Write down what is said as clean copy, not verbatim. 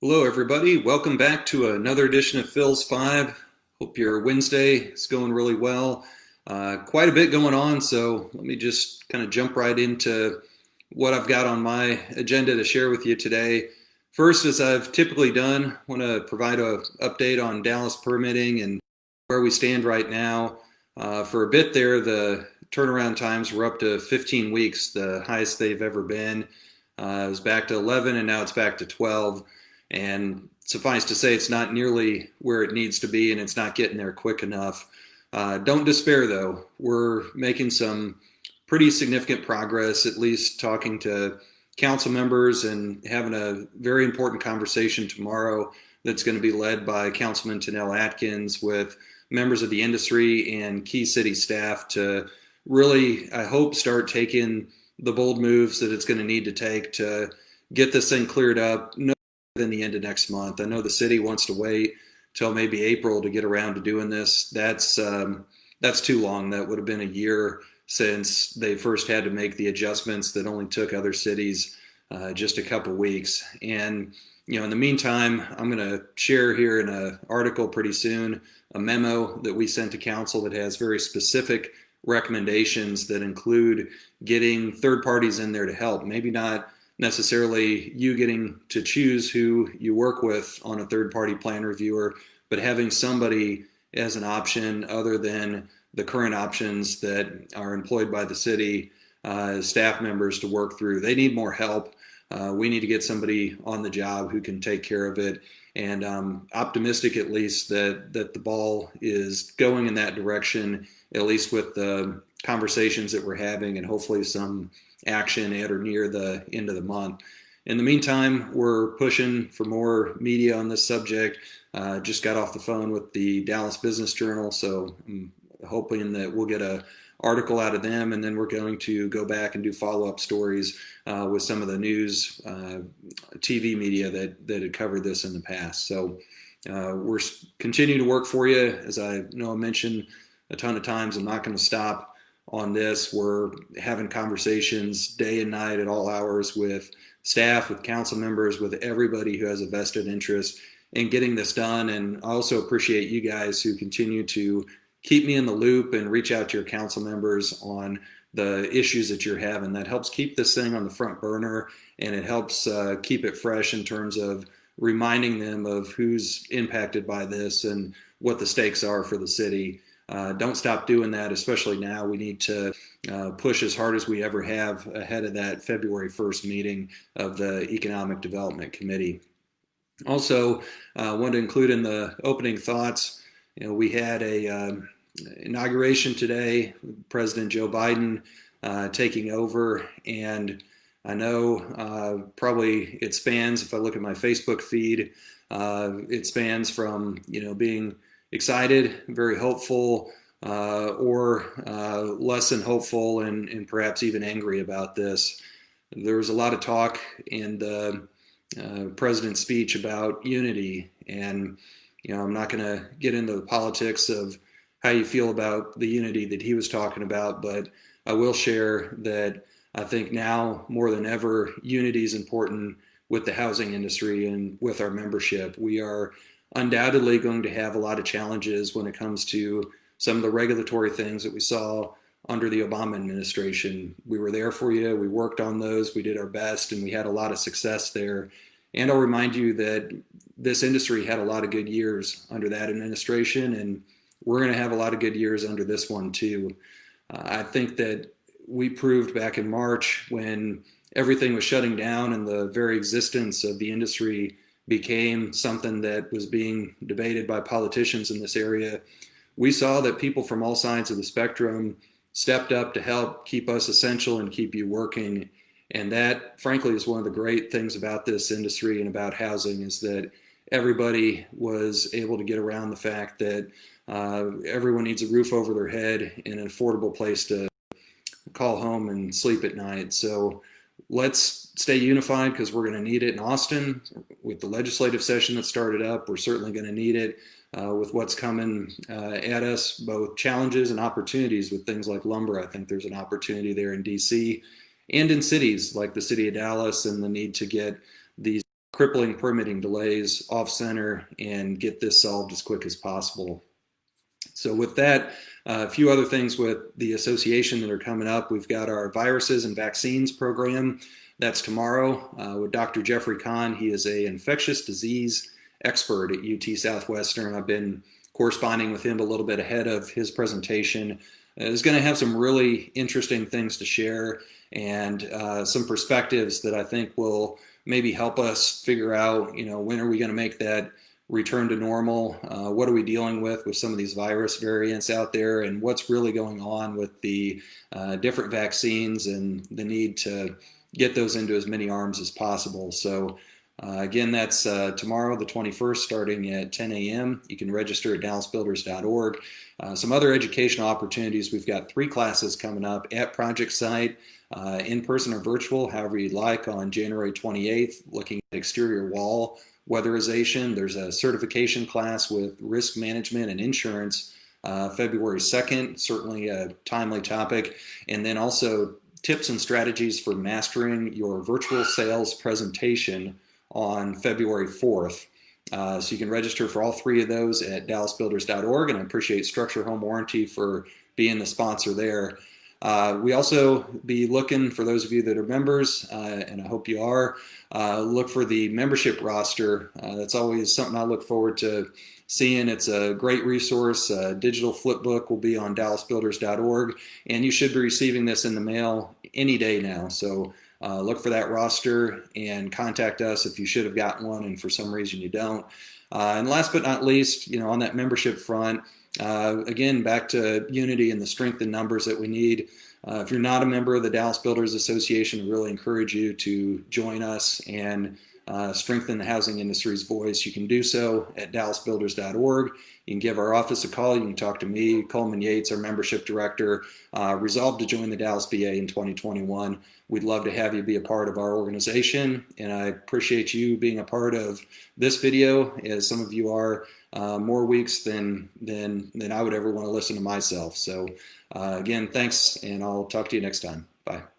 Hello, everybody. Welcome back to another edition of PhilsPhive. Hope your Wednesday is going really well. Quite a bit going on, so let me just kind of jump right into what I've got on my agenda to share with you today. First, as I've typically done, I want to provide an update on Dallas permitting and where we stand right now. For a bit there, the turnaround times were up to 15 weeks, the highest they've ever been. It was back to 11, and now it's back to 12. And suffice to say, it's not nearly where it needs to be, and it's not getting there quick enough. Don't despair, though. We're making some pretty significant progress, at least talking to council members and having a very important conversation tomorrow that's going to be led by Councilman Tanell Atkins with members of the industry and key city staff to really, I hope, start taking the bold moves that it's going to need to take to get this thing cleared up than the end of next month. I know the city wants to wait till maybe April to get around to doing this. That's too long. That would have been a year since they first had to make the adjustments that only took other cities just a couple weeks. And in the meantime, I'm going to share here in an article pretty soon a memo that we sent to council that has very specific recommendations that include getting third parties in there to help. Maybe not necessarily you getting to choose who you work with on a third-party plan reviewer, but having somebody as an option other than the current options that are employed by the city staff members to work through. They need more help. We need to get somebody on the job who can take care of it. And I'm optimistic, at least, that the ball is going in that direction, at least with the conversations that we're having, and hopefully some action at or near the end of the month. In the meantime, we're pushing for more media on this subject. Just got off the phone with the Dallas Business Journal, so I'm hoping that we'll get an article out of them, and then we're going to go back and do follow-up stories with some of the news TV media that had covered this in the past. So we're continuing to work for you. As I know I mentioned a ton of times, I'm not going to stop on this. We're having conversations day and night at all hours with staff, with council members, with everybody who has a vested interest in getting this done. And I also appreciate you guys who continue to keep me in the loop and reach out to your council members on the issues that you're having. That helps keep this thing on the front burner, and it helps keep it fresh in terms of reminding them of who's impacted by this and what the stakes are for the city. Don't stop doing that, especially now. We need to push as hard as we ever have ahead of that February 1st meeting of the Economic Development Committee. Also, want to include in the opening thoughts, we had a inauguration today, President Joe Biden taking over, and I know probably it spans, if I look at my Facebook feed, it spans from being excited, very hopeful, or less than hopeful, and perhaps even angry about this. There was a lot of talk in the president's speech about unity, and I'm not going to get into the politics of how you feel about the unity that he was talking about, but I will share that I think now more than ever, unity is important with the housing industry and with our membership. We are undoubtedly going to have a lot of challenges when it comes to some of the regulatory things that we saw under the Obama administration. We were there for you. We worked on those. We did our best, and we had a lot of success there. And I'll remind you that this industry had a lot of good years under that administration, and we're going to have a lot of good years under this one too. I think that we proved back in March, when everything was shutting down and the very existence of the industry became something that was being debated by politicians in this area, we saw that people from all sides of the spectrum stepped up to help keep us essential and keep you working. And that, frankly, is one of the great things about this industry and about housing, is that everybody was able to get around the fact that everyone needs a roof over their head and an affordable place to call home and sleep at night. So let's stay unified, because we're going to need it in Austin with the legislative session that started up. We're certainly going to need it with what's coming at us, both challenges and opportunities with things like lumber. I think there's an opportunity there in DC and in cities like the city of Dallas, and the need to get these crippling permitting delays off center and get this solved as quick as possible. So with that, a few other things with the association that are coming up. We've got our viruses and vaccines program. That's tomorrow with Dr. Jeffrey Kahn. He is an infectious disease expert at UT Southwestern. I've been corresponding with him a little bit ahead of his presentation. He's going to have some really interesting things to share and some perspectives that I think will maybe help us figure out, when are we going to make that return to normal? What are we dealing with some of these virus variants out there, and what's really going on with the different vaccines and the need to get those into as many arms as possible. So again, that's tomorrow, the 21st, starting at 10 a.m. You can register at dallasbuilders.org. Some other educational opportunities. We've got 3 classes coming up at project site, in person or virtual, however you'd like, on January 28th, looking at exterior wall weatherization. There's a certification class with risk management and insurance, February 2nd, certainly a timely topic. And then also tips and strategies for mastering your virtual sales presentation on February 4th. So you can register for all 3 of those at dallasbuilders.org, and I appreciate Structure Home Warranty for being the sponsor there. We also be looking, for those of you that are members, and I hope you are, look for the membership roster. That's always something I look forward to seeing. It's a great resource. Digital flipbook will be on dallasbuilders.org, and you should be receiving this in the mail any day now. So look for that roster and contact us if you should have gotten one and for some reason you don't. And last but not least, on that membership front, again, back to unity and the strength in numbers that we need. If you're not a member of the Dallas Builders Association, I really encourage you to join us and strengthen the housing industry's voice. You can do so at dallasbuilders.org. You can give our office a call. You can talk to me, Coleman Yates, our membership director, resolved to join the Dallas BA in 2021. We'd love to have you be a part of our organization, and I appreciate you being a part of this video, as some of you are more weeks than I would ever want to listen to myself. So again, thanks, and I'll talk to you next time. Bye.